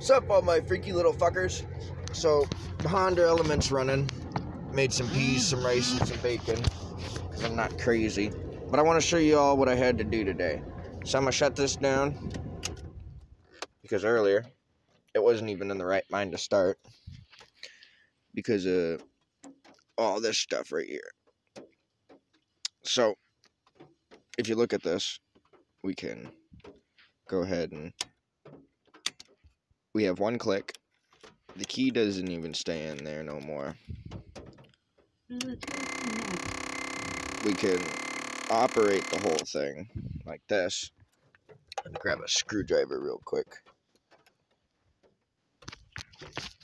What's up, all my freaky little fuckers? So, the Honda Element's running. Made some peas, some rice, and some bacon. Because I'm not crazy. But I want to show you all what I had to do today. So I'm going to shut this down. Because earlier, it wasn't even in the right mind to start. Because of all this stuff right here. So, if you look at this, we can go ahead and... We have one click. The key doesn't even stay in there no more. We can operate the whole thing like this. I'm gonna grab a screwdriver real quick.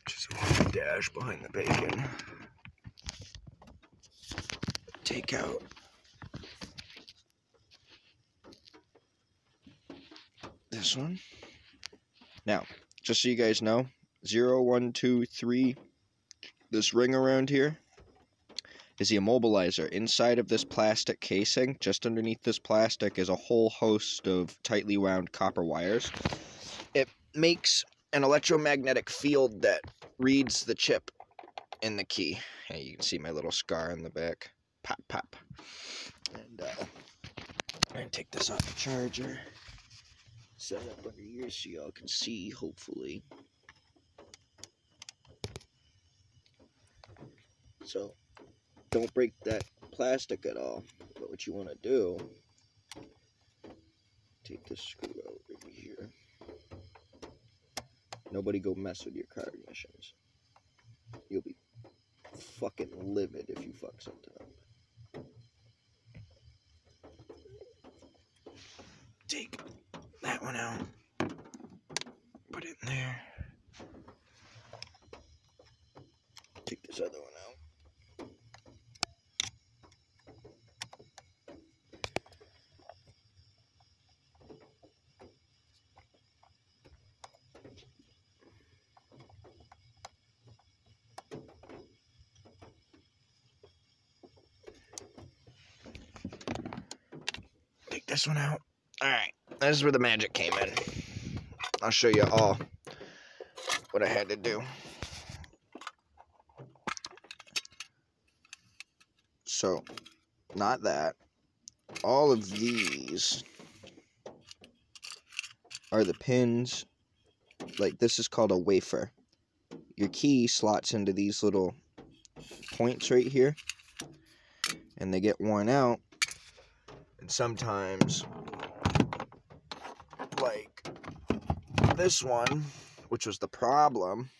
Just on the dash behind the bacon. Take out this one. Now, just so you guys know, 0, 1, 2, 3, this ring around here is the immobilizer. Inside of this plastic casing, just underneath this plastic, is a whole host of tightly wound copper wires. It makes an electromagnetic field that reads the chip in the key. Hey, you can see my little scar in the back. Pop, pop. And I'm gonna take this off the charger. Set it up under here so y'all can see, hopefully. So, don't break that plastic at all. But what you want to do, take this screw out right here. Nobody go mess with your car ignitions. You'll be fucking livid if you fuck something up. Take that one out. Put it in there. Take this other one out. Take this one out. Alright, this is where the magic came in. I'll show you all what I had to do. So, not that. All of these are the pins. Like, this is called a wafer. Your key slots into these little points right here. And they get worn out. And sometimes, like this one, which was the problem,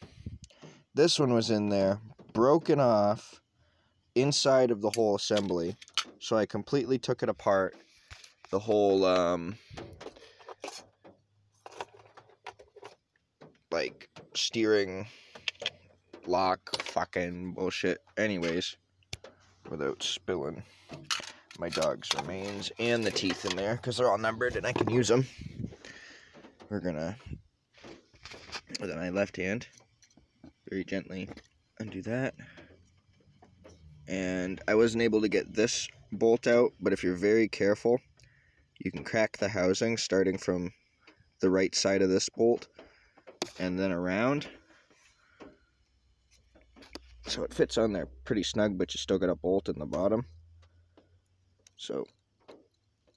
this one was in there, broken off inside of the whole assembly. So I completely took it apart. The whole, like, steering lock fucking bullshit. Anyways, without spilling my dog's remains and the teeth in there, because they're all numbered and I can use them. We're gonna, with my left hand, very gently undo that. And I wasn't able to get this bolt out, but if you're very careful, you can crack the housing starting from the right side of this bolt and then around. So it fits on there pretty snug, but you still got a bolt in the bottom. So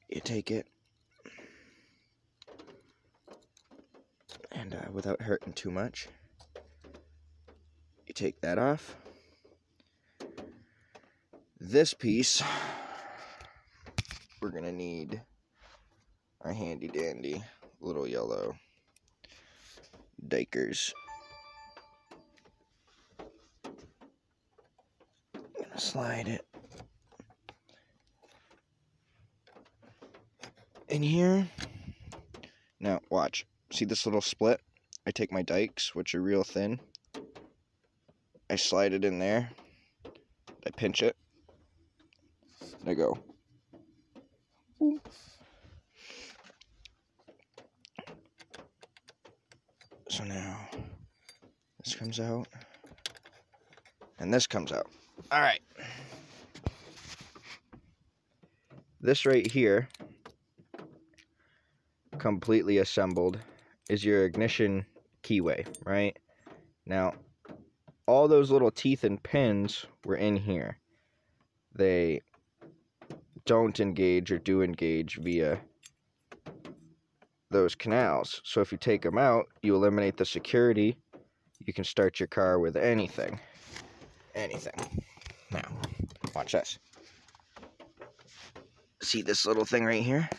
you take it, and without hurting too much, you take that off. This piece, we're gonna need our handy dandy little yellow Dykers. I'm gonna slide it in here. Now watch, see this little split? I take my dikes, which are real thin, I slide it in there, I pinch it, and I go. Ooh. So now this comes out and this comes out. Alright, this right here, completely assembled, is your ignition keyway, right? Now, all those little teeth and pins were in here. They don't engage or do engage via those canals. So if you take them out, you eliminate the security. You can start your car with anything. Anything. Now, watch this. See this little thing right here?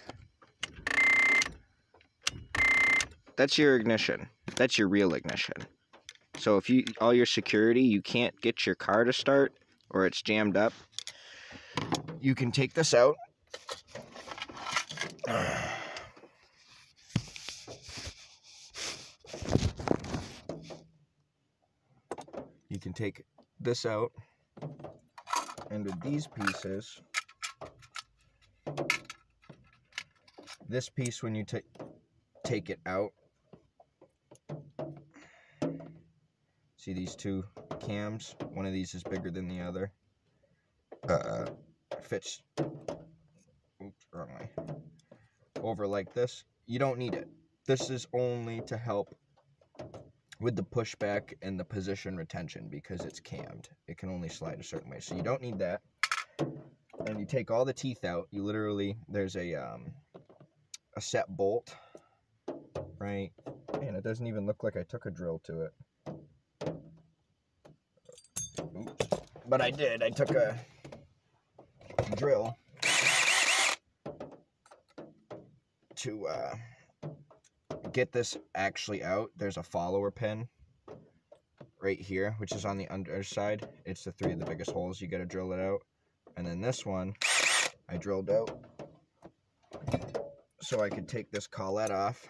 That's your ignition. That's your real ignition. So if all your security, you can't get your car to start or it's jammed up, you can take this out. You can take this out, and with these pieces, this piece, when you take it out, see these two cams? One of these is bigger than the other. Fits, oops, wrong way, over like this. You don't need it. This is only to help with the pushback and the position retention because it's cammed. It can only slide a certain way, so you don't need that. And you take all the teeth out. You literally, there's a set bolt, right? Man, it doesn't even look like I took a drill to it. Oops. But I did. I took a drill to get this actually out. There's a follower pin right here, which is on the underside. It's the three of the biggest holes. You got to drill it out. And then this one I drilled out so I could take this collet off.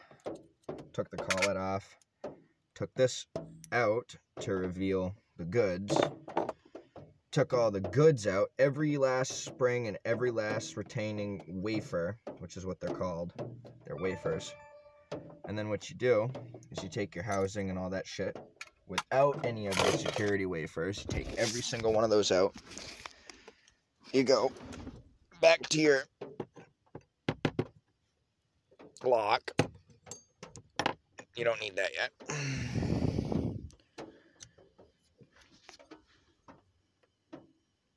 Took the collet off. Took this out to reveal the goods. Took all the goods out, every last spring and every last retaining wafer, which is what they're called. They're wafers. And then what you do is you take your housing and all that shit without any of the security wafers. You take every single one of those out. You go back to your lock. You don't need that yet.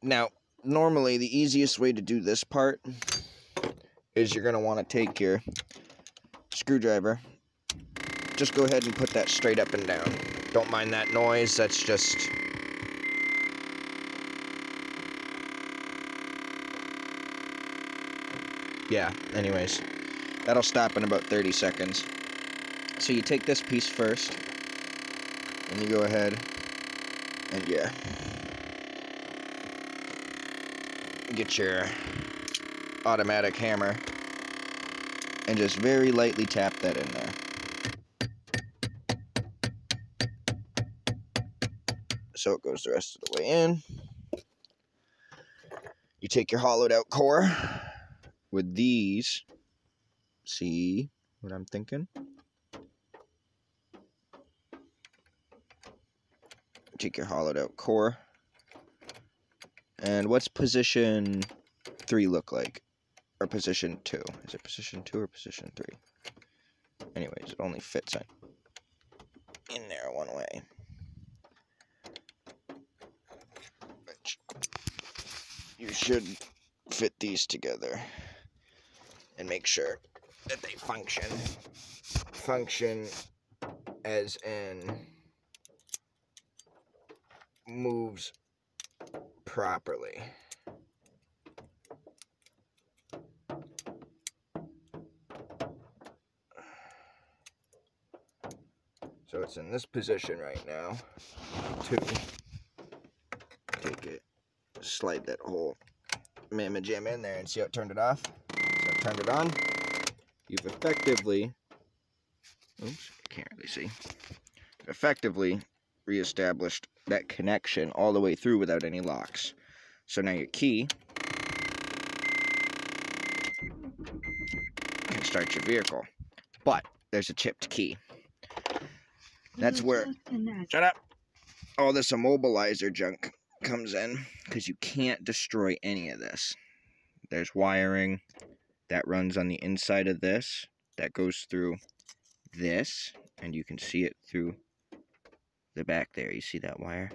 Now, normally the easiest way to do this part is you're going to want to take your screwdriver. Just go ahead and put that straight up and down. Don't mind that noise, that's just... yeah, anyways. That'll stop in about 30 seconds. So you take this piece first, and you go ahead and yeah. Get your automatic hammer and just very lightly tap that in there. So it goes the rest of the way in. You take your hollowed out core with these. See what I'm thinking? Take your hollowed out core. And what's position 3 look like? Or position 2? Is it position 2 or position 3? Anyways, it only fits in there one way. Which you should fit these together and make sure that they function as in moves properly. So it's in this position right now. 2. Take it, slide that whole mamma jam in there and see how it turned it off. So I turned it on. You've effectively, oops, I can't really see. Effectively reestablished that connection all the way through without any locks. So now your key can start your vehicle. But there's a chipped key. That's where, shut up, all this immobilizer junk comes in, because you can't destroy any of this. There's wiring that runs on the inside of this, that goes through this, and you can see it through the back there. You see that wire?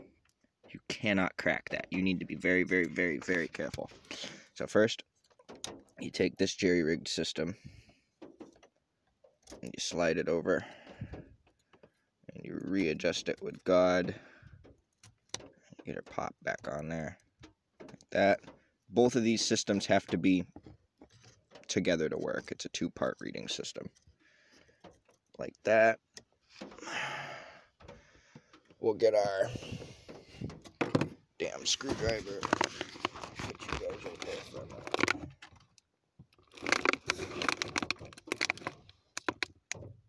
You cannot crack that. You need to be very, very, very, very careful. So first, you take this jerry-rigged system and you slide it over and you readjust it with God. Get it pop back on there like that. Both of these systems have to be together to work. It's a two-part reading system like that. We'll get our damn screwdriver. Get you guys right there for a minute.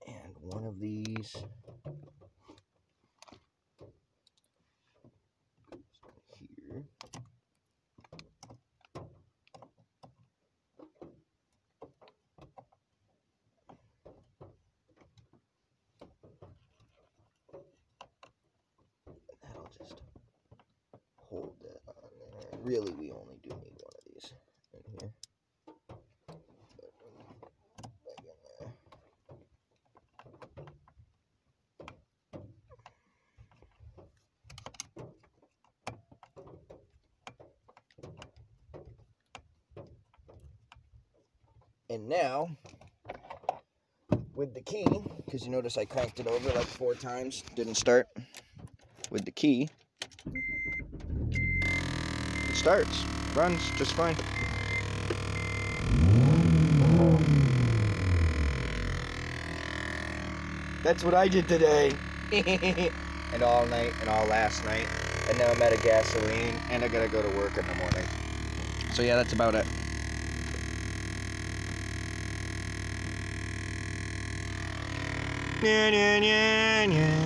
And one of these here. That'll just hold that on there. Really, we only do need one of these in here. Back in there. And now, with the key, because you notice I cranked it over like 4 times, didn't start. With the key, it starts, runs just fine. That's what I did today. And all night and all last night. And now I'm out of gasoline and I gotta go to work in the morning. So yeah, that's about it. Yeah, yeah, yeah, yeah.